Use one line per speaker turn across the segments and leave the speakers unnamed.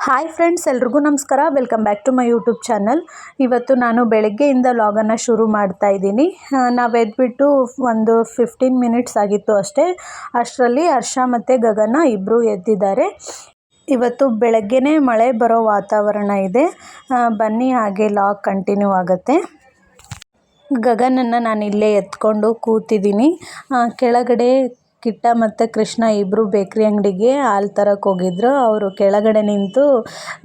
Hi friends, ಎಲ್ರಿಗೂ ನಮಸ್ಕಾರ. Welcome back to my YouTube channel. ಇವತ್ತು ನಾನು ಬೆಳಗ್ಗೆಯಿಂದ ಲಾಗನ್ನು ಶುರು ಮಾಡ್ತಾ ಇದ್ದೀನಿ. ನಾವು ಎದ್ಬಿಟ್ಟು ಒಂದು 15 ಮಿನಿಟ್ಸ್ ಆಗಿತ್ತು ಅಷ್ಟೇ. ಅಷ್ಟರಲ್ಲಿ ಹರ್ಷ ಮತ್ತು ಗಗನ ಇಬ್ಬರು ಎದ್ದಿದ್ದಾರೆ. ಇವತ್ತು ಬೆಳಗ್ಗೆನೇ ಮಳೆ ಬರೋ ವಾತಾವರಣ ಇದೆ. ಬನ್ನಿ ಹಾಗೆ ಲಾಗ್ ಕಂಟಿನ್ಯೂ ಆಗುತ್ತೆ. ಗಗನನ್ನು ನಾನು ಇಲ್ಲೇ ಎತ್ಕೊಂಡು ಕೂತಿದ್ದೀನಿ. ಕೆಳಗಡೆ ಕಿಟ್ಟ ಮತ್ತು ಕೃಷ್ಣ ಇಬ್ಬರು ಬೇಕ್ರಿ ಅಂಗಡಿಗೆ ಹಾಲು ತರಕ್ಕೆ ಹೋಗಿದ್ರು. ಅವರು ಕೆಳಗಡೆ ನಿಂತು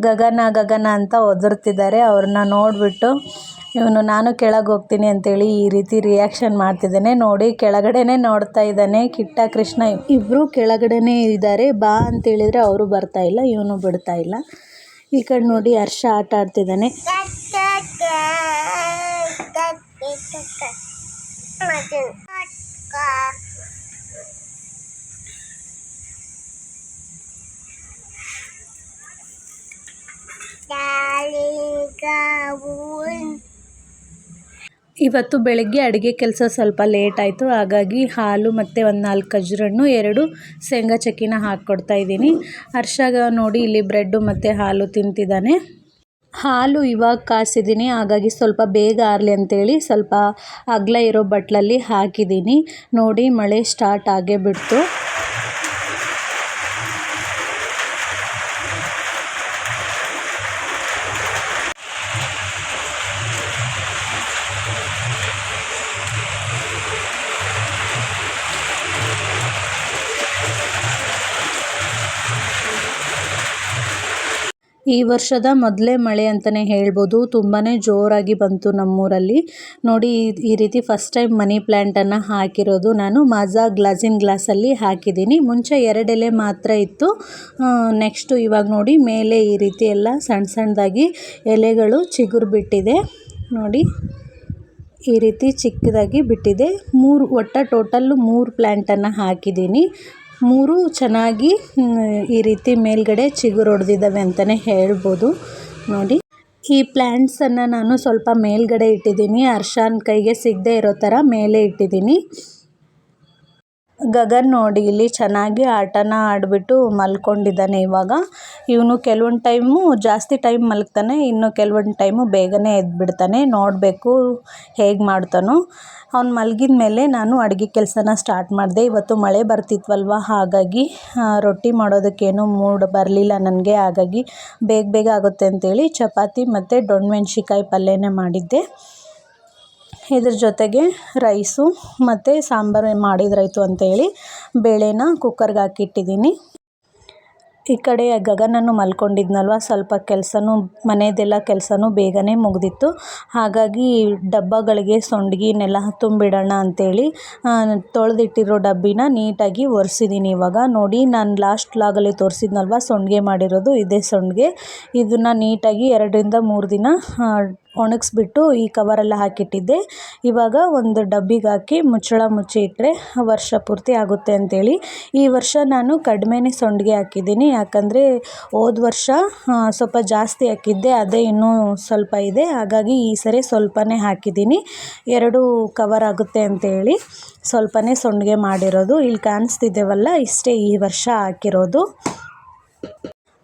ಗಗನ ಗಗನ ಅಂತ ಒದರ್ತಿದ್ದಾರೆ. ಅವ್ರನ್ನ ನೋಡಿಬಿಟ್ಟು ಇವನು ನಾನು ಕೆಳಗೆ ಹೋಗ್ತೀನಿ ಅಂತೇಳಿ ಈ ರೀತಿ ರಿಯಾಕ್ಷನ್ ಮಾಡ್ತಿದ್ದಾನೆ. ನೋಡಿ, ಕೆಳಗಡೆನೇ ನೋಡ್ತಾ ಇದ್ದಾನೆ. ಕಿಟ್ಟ ಕೃಷ್ಣ ಇಬ್ಬರು ಕೆಳಗಡೆನೇ ಇದ್ದಾರೆ. ಬಾ ಅಂತೇಳಿದರೆ ಅವರು ಬರ್ತಾ ಇಲ್ಲ, ಇವನು ಬಿಡ್ತಾ ಇಲ್ಲ. ಈ ಕಡೆ ನೋಡಿ, ಹರ್ಷ ಆಟ ಆಡ್ತಿದ್ದಾನೆ. ಇವತ್ತು ಬೆಳಗ್ಗೆ ಅಡುಗೆ ಕೆಲಸ ಸ್ವಲ್ಪ ಲೇಟ್ ಆಯಿತು. ಹಾಗಾಗಿ ಹಾಲು ಮತ್ತು ಒಂದು 4 ಖರ್ಜೂರಣ್ಣು 2 ಶೇಂಗಾ ಚಕ್ಕಿನ ಹಾಕ್ಕೊಡ್ತಾ ಇದ್ದೀನಿ. ಹರ್ಷಗ ನೋಡಿ ಇಲ್ಲಿ ಬ್ರೆಡ್ಡು ಮತ್ತು ಹಾಲು ತಿಂತಿದ್ದಾನೆ. ಹಾಲು ಇವಾಗ ಕಾಸಿದ್ದೀನಿ, ಹಾಗಾಗಿ ಸ್ವಲ್ಪ ಬೇಗ ಆರಲಿ ಅಂತೇಳಿ ಸ್ವಲ್ಪ ಅಗಲ ಇರೋ ಬಟ್ಲಲ್ಲಿ ಹಾಕಿದ್ದೀನಿ. ನೋಡಿ, ಮಳೆ ಸ್ಟಾರ್ಟ್ ಆಗೇ ಬಿಡ್ತು. ಈ ವರ್ಷದ ಮೊದಲೇ ಮಳೆ ಅಂತಲೇ ಹೇಳ್ಬೋದು. ತುಂಬಾ ಜೋರಾಗಿ ಬಂತು ನಮ್ಮೂರಲ್ಲಿ. ನೋಡಿ, ಈ ರೀತಿ ಫಸ್ಟ್ ಟೈಮ್ ಮನಿ ಪ್ಲ್ಯಾಂಟನ್ನು ಹಾಕಿರೋದು ನಾನು. ಮಾಜಾ ಗ್ಲಾಸಿನ್ ಗ್ಲಾಸಲ್ಲಿ ಹಾಕಿದ್ದೀನಿ. ಮುಂಚೆ 2 ಎಲೆ ಮಾತ್ರ ಇತ್ತು. ನೆಕ್ಸ್ಟು ಇವಾಗ ನೋಡಿ, ಮೇಲೆ ಈ ರೀತಿ ಎಲ್ಲ ಸಣ್ಣ ಸಣ್ಣದಾಗಿ ಎಲೆಗಳು ಚಿಗುರು ಬಿಟ್ಟಿದೆ. ನೋಡಿ, ಈ ರೀತಿ ಚಿಕ್ಕದಾಗಿ ಬಿಟ್ಟಿದೆ. ಟೋಟಲ್ಲು 3 ಪ್ಲ್ಯಾಂಟನ್ನು ಹಾಕಿದ್ದೀನಿ. 3 ಚೆನ್ನಾಗಿ ಈ ರೀತಿ ಮೇಲ್ಗಡೆ ಚಿಗುರು ಹೊಡೆದಿದ್ದಾವೆ ಅಂತಲೇ ಹೇಳ್ಬೋದು. ನೋಡಿ, ಈ ಪ್ಲ್ಯಾಂಟ್ಸನ್ನು ನಾನು ಸ್ವಲ್ಪ ಮೇಲ್ಗಡೆ ಇಟ್ಟಿದ್ದೀನಿ. ಹರ್ಷನ ಕೈಗೆ ಸಿಗದೆ ಇರೋ ಥರ ಮೇಲೆ ಇಟ್ಟಿದ್ದೀನಿ. ಗಗನ್ ನೋಡಿ, ಇಲ್ಲಿ ಚೆನ್ನಾಗಿ ಆಟನ ಆಡಿಬಿಟ್ಟು ಮಲ್ಕೊಂಡಿದ್ದಾನೆ. ಇವಾಗ ಇವನು ಕೆಲವೊಂದು ಟೈಮು ಜಾಸ್ತಿ ಟೈಮ್ ಮಲಗ್ತಾನೆ, ಇನ್ನು ಕೆಲವೊಂದು ಟೈಮು ಬೇಗನೆ ಎದ್ಬಿಡ್ತಾನೆ. ನೋಡಬೇಕು ಹೇಗೆ ಮಾಡ್ತಾನೋ. ಅವ್ನು ಮಲಗಿದ ಮೇಲೆ ನಾನು ಅಡುಗೆ ಕೆಲಸನ ಸ್ಟಾರ್ಟ್ ಮಾಡಿದೆ. ಇವತ್ತು ಮಳೆ ಬರ್ತಿತ್ವಲ್ವ, ಹಾಗಾಗಿ ರೊಟ್ಟಿ ಮಾಡೋದಕ್ಕೇನು ಮೂಡ್ ಬರಲಿಲ್ಲ ನನಗೆ. ಹಾಗಾಗಿ ಬೇಗ ಆಗುತ್ತೆ ಅಂತೇಳಿ ಚಪಾತಿ ಮತ್ತು ದೊಣ್ಣೆಮೆಣ್ಸಿಕಾಯಿ ಪಲ್ಯನೇ ಮಾಡಿದ್ದೆ. ಇದ್ರ ಜೊತೆಗೆ ರೈಸು ಮತ್ತು ಸಾಂಬಾರು ಮಾಡಿದ್ರಾಯ್ತು ಅಂತೇಳಿ ಬೇಳೆನ ಕುಕ್ಕರ್ಗೆ ಹಾಕಿಟ್ಟಿದ್ದೀನಿ. ಈ ಕಡೆ ಗಗನನ್ನು ಮಲ್ಕೊಂಡಿದ್ನಲ್ವ, ಸ್ವಲ್ಪ ಕೆಲಸನೂ ಮನೆಯದೆಲ್ಲ ಕೆಲಸನೂ ಬೇಗನೆ ಮುಗಿದಿತ್ತು. ಹಾಗಾಗಿ ಡಬ್ಬಗಳಿಗೆ ಸೊಂಡ್ಗಿನೆಲ್ಲ ತುಂಬಿಡೋಣ ಅಂಥೇಳಿ ತೊಳೆದಿಟ್ಟಿರೋ ಡಬ್ಬಿನ ನೀಟಾಗಿ ಒರೆಸಿದ್ದೀನಿ. ಇವಾಗ ನೋಡಿ, ನಾನು ಲಾಸ್ಟ್ ವ್ಲಾಗಲ್ಲಿ ತೋರಿಸಿದ್ನಲ್ವ ಸೊಂಡಿಗೆ ಮಾಡಿರೋದು, ಇದೇ ಸೊಂಡಿಗೆ. ಇದನ್ನು ನೀಟಾಗಿ 2ರಿಂದ 3 ದಿನ ಒಣಗಿಸ್ಬಿಟ್ಟು ಈ ಕವರೆಲ್ಲ ಹಾಕಿಟ್ಟಿದ್ದೆ. ಇವಾಗ ಒಂದು ಡಬ್ಬಿಗೆ ಹಾಕಿ ಮುಚ್ಚಳ ಮುಚ್ಚಿ ಇಟ್ಟರೆ ವರ್ಷ ಪೂರ್ತಿ ಆಗುತ್ತೆ ಅಂತೇಳಿ ಈ ವರ್ಷ ನಾನು ಕಡಿಮೆನೇ ಸೊಂಡಿಗೆ ಹಾಕಿದ್ದೀನಿ. ಯಾಕಂದರೆ ಹೋದ ವರ್ಷ ಸ್ವಲ್ಪ ಜಾಸ್ತಿ ಹಾಕಿದ್ದೆ, ಅದೇ ಇನ್ನೂ ಸ್ವಲ್ಪ ಇದೆ. ಹಾಗಾಗಿ ಈ ಸರಿ ಸ್ವಲ್ಪನೇ ಹಾಕಿದ್ದೀನಿ. 2 ಕವರ್ ಆಗುತ್ತೆ ಅಂತೇಳಿ ಸ್ವಲ್ಪನೇ ಸೊಂಡಿಗೆ ಮಾಡಿರೋದು. ಇಲ್ಲಿ ಕಾಣಿಸ್ತಿದ್ದೇವಲ್ಲ, ಇಷ್ಟೇ ಈ ವರ್ಷ ಹಾಕಿರೋದು.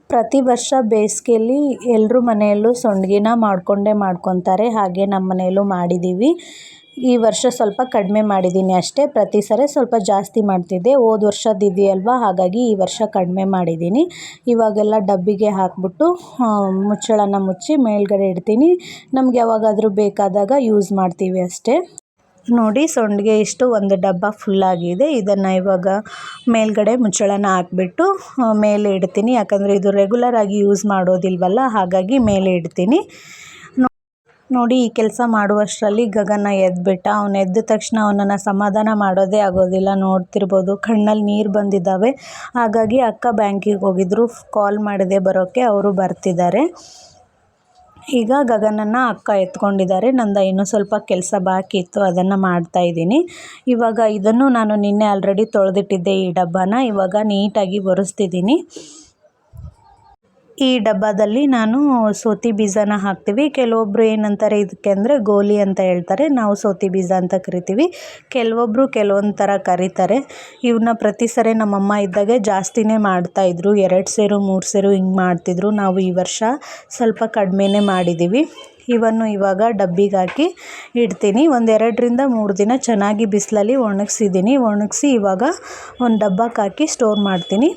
ಪ್ರತಿ ವರ್ಷ ಬೇಸಿಗೆಯಲ್ಲಿ ಎಲ್ಲರೂ ಮನೆಯಲ್ಲೂ ಸೊಂಡಿಗೆನ ಮಾಡ್ಕೊತಾರೆ. ಹಾಗೆ ನಮ್ಮ ಮನೆಯಲ್ಲೂ ಮಾಡಿದ್ದೀವಿ. ಈ ವರ್ಷ ಸ್ವಲ್ಪ ಕಡಿಮೆ ಮಾಡಿದ್ದೀನಿ ಅಷ್ಟೇ. ಪ್ರತಿ ಸರಿ ಸ್ವಲ್ಪ ಜಾಸ್ತಿ ಮಾಡ್ತಿದ್ದೆ. ಹೋದ ವರ್ಷದಿದೆಯಲ್ವ, ಹಾಗಾಗಿ ಈ ವರ್ಷ ಕಡಿಮೆ ಮಾಡಿದ್ದೀನಿ. ಇವಾಗೆಲ್ಲ ಡಬ್ಬಿಗೆ ಹಾಕ್ಬಿಟ್ಟು ಮುಚ್ಚಳನ ಮುಚ್ಚಿ ಮೇಲ್ಗಡೆ ಇಡ್ತೀನಿ. ನಮ್ಗೆ ಯಾವಾಗಾದರೂ ಬೇಕಾದಾಗ ಯೂಸ್ ಮಾಡ್ತೀವಿ ಅಷ್ಟೇ. ನೋಡಿ, ಸೊಂಡಿಗೆ ಇಷ್ಟು ಒಂದು ಡಬ್ಬ ಫುಲ್ಲಾಗಿದೆ. ಇದನ್ನು ಇವಾಗ ಮೇಲ್ಗಡೆ ಮುಚ್ಚಳನ ಹಾಕ್ಬಿಟ್ಟು ಮೇಲೆ ಇಡ್ತೀನಿ. ಯಾಕಂದರೆ ಇದು ರೆಗ್ಯುಲರ್ ಆಗಿ ಯೂಸ್ ಮಾಡೋದಿಲ್ವಲ್ಲ, ಹಾಗಾಗಿ ಮೇಲೆ ಇಡ್ತೀನಿ. ನೋಡಿ, ಈ ಕೆಲಸ ಮಾಡುವಷ್ಟರಲ್ಲಿ ಗಗನ ಎದ್ಬಿಟ್ಟ. ಅವನು ಎದ್ದ ತಕ್ಷಣ ಅವನನ್ನು ಸಮಾಧಾನ ಮಾಡೋದೇ ಆಗೋದಿಲ್ಲ. ನೋಡ್ತಿರ್ಬೋದು, ಕಣ್ಣಲ್ಲಿ ನೀರು ಬಂದಿದ್ದಾವೆ. ಹಾಗಾಗಿ ಅಕ್ಕ ಬ್ಯಾಂಕಿಗೆ ಹೋಗಿದ್ರು, ಕಾಲ್ ಮಾಡಿದೆ ಬರೋಕ್ಕೆ, ಅವರು ಬರ್ತಿದ್ದಾರೆ. ಈಗ ಗಗನನ್ನು ಅಕ್ಕ ಎತ್ಕೊಂಡಿದ್ದಾರೆ. ನಂದು ಇನ್ನೂ ಸ್ವಲ್ಪ ಕೆಲಸ ಬಾಕಿ ಇತ್ತು, ಅದನ್ನು ಮಾಡ್ತಾಯಿದ್ದೀನಿ. ಇವಾಗ ಇದನ್ನು ನಾನು ನಿನ್ನೆ ಆಲ್ರೆಡಿ ತೊಳೆದಿಟ್ಟಿದ್ದೆ ಈ ಡಬ್ಬನ. ಇವಾಗ ನೀಟಾಗಿ ಒರೆಸ್ತಿದ್ದೀನಿ. ಈ ಡಬ್ಬದಲ್ಲಿ ನಾನು ಸೋತಿ ಬೀಜನ ಹಾಕ್ತೀವಿ. ಕೆಲವೊಬ್ಬರು ಏನಂತಾರೆ ಇದಕ್ಕೆ ಅಂದರೆ ಗೋಲಿ ಅಂತ ಹೇಳ್ತಾರೆ, ನಾವು ಸೋತಿ ಬೀಜ ಅಂತ ಕರಿತೀವಿ. ಕೆಲವೊಬ್ಬರು ಕೆಲವೊಂದು ಥರ ಕರೀತಾರೆ. ಇವನ್ನ ಪ್ರತಿ ಸರಿ ನಮ್ಮಮ್ಮ ಇದ್ದಾಗೆ ಜಾಸ್ತಿನೇ ಮಾಡ್ತಾಯಿದ್ರು, 2 ಸೇರು 3 ಸೇರು ಹಿಂಗೆ ಮಾಡ್ತಿದ್ರು. ನಾವು ಈ ವರ್ಷ ಸ್ವಲ್ಪ ಕಡಿಮೆನೇ ಮಾಡಿದ್ದೀವಿ. ಇವನ್ನು ಇವಾಗ ಡಬ್ಬಿಗೆ ಹಾಕಿ ಇಡ್ತೀನಿ. 2 3 ದಿನ ಚೆನ್ನಾಗಿ ಬಿಸಿಲಲ್ಲಿ ಒಣಗಿಸಿದ್ದೀನಿ. ಒಣಗಿಸಿ ಇವಾಗ ಒಂದು ಡಬ್ಬಕ್ಕೆ ಹಾಕಿ ಸ್ಟೋರ್ ಮಾಡ್ತೀನಿ.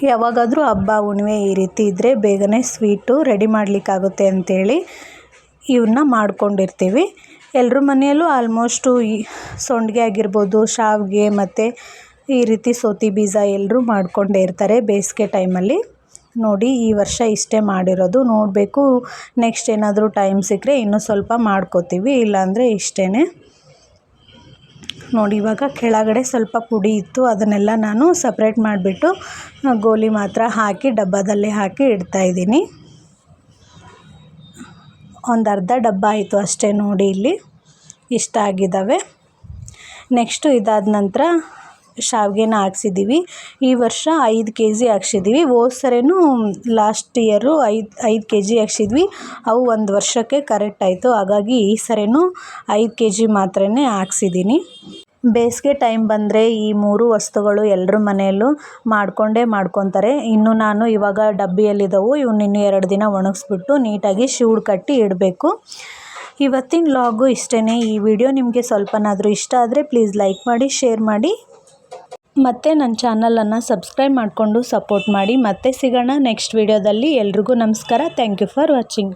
ಯಾವಾಗಾದರೂ ಹಬ್ಬ ಹುಣ್ಣಿಮೆ ಈ ರೀತಿ ಇದ್ದರೆ ಬೇಗನೆ ಸ್ವೀಟು ರೆಡಿ ಮಾಡಲಿಕ್ಕಾಗುತ್ತೆ ಅಂಥೇಳಿ ಇವನ್ನ ಮಾಡ್ಕೊಂಡಿರ್ತೀವಿ. ಎಲ್ಲರ ಮನೆಯಲ್ಲೂ ಆಲ್ಮೋಸ್ಟು ಈ ಸಂಡ್ಗೆ ಆಗಿರ್ಬೋದು, ಶಾವಿಗೆ ಮತ್ತು ಈ ರೀತಿ ಸೋತಿ ಬೀಜ ಎಲ್ಲರೂ ಮಾಡ್ಕೊಂಡೇ ಇರ್ತಾರೆ ಬೇಸಿಗೆ ಟೈಮಲ್ಲಿ. ನೋಡಿ ಈ ವರ್ಷ ಇಷ್ಟೇ ಮಾಡಿರೋದು. ನೋಡಬೇಕು ನೆಕ್ಸ್ಟ್ ಏನಾದರೂ ಟೈಮ್ ಸಿಕ್ಕರೆ ಇನ್ನೂ ಸ್ವಲ್ಪ ಮಾಡ್ಕೋತೀವಿ, ಇಲ್ಲಾಂದರೆ ಇಷ್ಟೇ. ನೋಡಿ ಇವಾಗ ಕೆಳಗಡೆ ಸ್ವಲ್ಪ ಪುಡಿ ಇತ್ತು, ಅದನ್ನೆಲ್ಲ ನಾನು ಸಪ್ರೇಟ್ ಮಾಡಿಬಿಟ್ಟು ಗೋಲಿ ಮಾತ್ರ ಹಾಕಿ ಡಬ್ಬದಲ್ಲೇ ಹಾಕಿ ಇಡ್ತಾಯಿದ್ದೀನಿ. ಒಂದು ಅರ್ಧ ಡಬ್ಬ ಆಯಿತು ಅಷ್ಟೇ. ನೋಡಿ ಇಲ್ಲಿ ಇಷ್ಟ ಆಗಿದ್ದಾವೆ. ನೆಕ್ಸ್ಟು ಇದಾದ ನಂತರ ಶಾವಿಗೆನ ಹಾಕ್ಸಿದ್ದೀವಿ. ಈ ವರ್ಷ 5 kg ಹಾಕ್ಸಿದ್ದೀವಿ. ಹೋದ ಸರಿನೂ ಲಾಸ್ಟ್ ಇಯರು 5 kg ಹಾಕ್ಸಿದ್ವಿ. ಅವು 1 ವರ್ಷಕ್ಕೆ ಕರೆಕ್ಟ್ ಆಯಿತು. ಹಾಗಾಗಿ ಈ ಸರಿನೂ 5 kg ಮಾತ್ರನೇ ಹಾಕ್ಸಿದ್ದೀನಿ. ಬೇಸಿಗೆ ಟೈಮ್ ಬಂದರೆ ಈ 3 ವಸ್ತುಗಳು ಎಲ್ಲರ ಮನೆಯಲ್ಲೂ ಮಾಡ್ಕೊತಾರೆ. ಇನ್ನು ನಾನು ಇವಾಗ ಡಬ್ಬಿಯಲ್ಲಿದ್ದವು, ಇವನ್ನ ಇನ್ನೂ 2 ದಿನ ಒಣಗಿಸ್ಬಿಟ್ಟು ನೀಟಾಗಿ ಶಿವ್ಡು ಕಟ್ಟಿ ಇಡಬೇಕು. ಇವತ್ತಿನ ವ್ಲಾಗು ಇಷ್ಟೇ. ಈ ವಿಡಿಯೋ ನಿಮಗೆ ಸ್ವಲ್ಪನಾದರೂ ಇಷ್ಟ ಆದರೆ ಪ್ಲೀಸ್ ಲೈಕ್ ಮಾಡಿ, ಶೇರ್ ಮಾಡಿ ಮತ್ತು ನನ್ನ ಚಾನಲನ್ನು ಸಬ್ಸ್ಕ್ರೈಬ್ ಮಾಡಿಕೊಂಡು ಸಪೋರ್ಟ್ ಮಾಡಿ. ಮತ್ತೆ ಸಿಗೋಣ ನೆಕ್ಸ್ಟ್ ವಿಡಿಯೋದಲ್ಲಿ. ಎಲ್ರಿಗೂ ನಮಸ್ಕಾರ. Thank you for watching.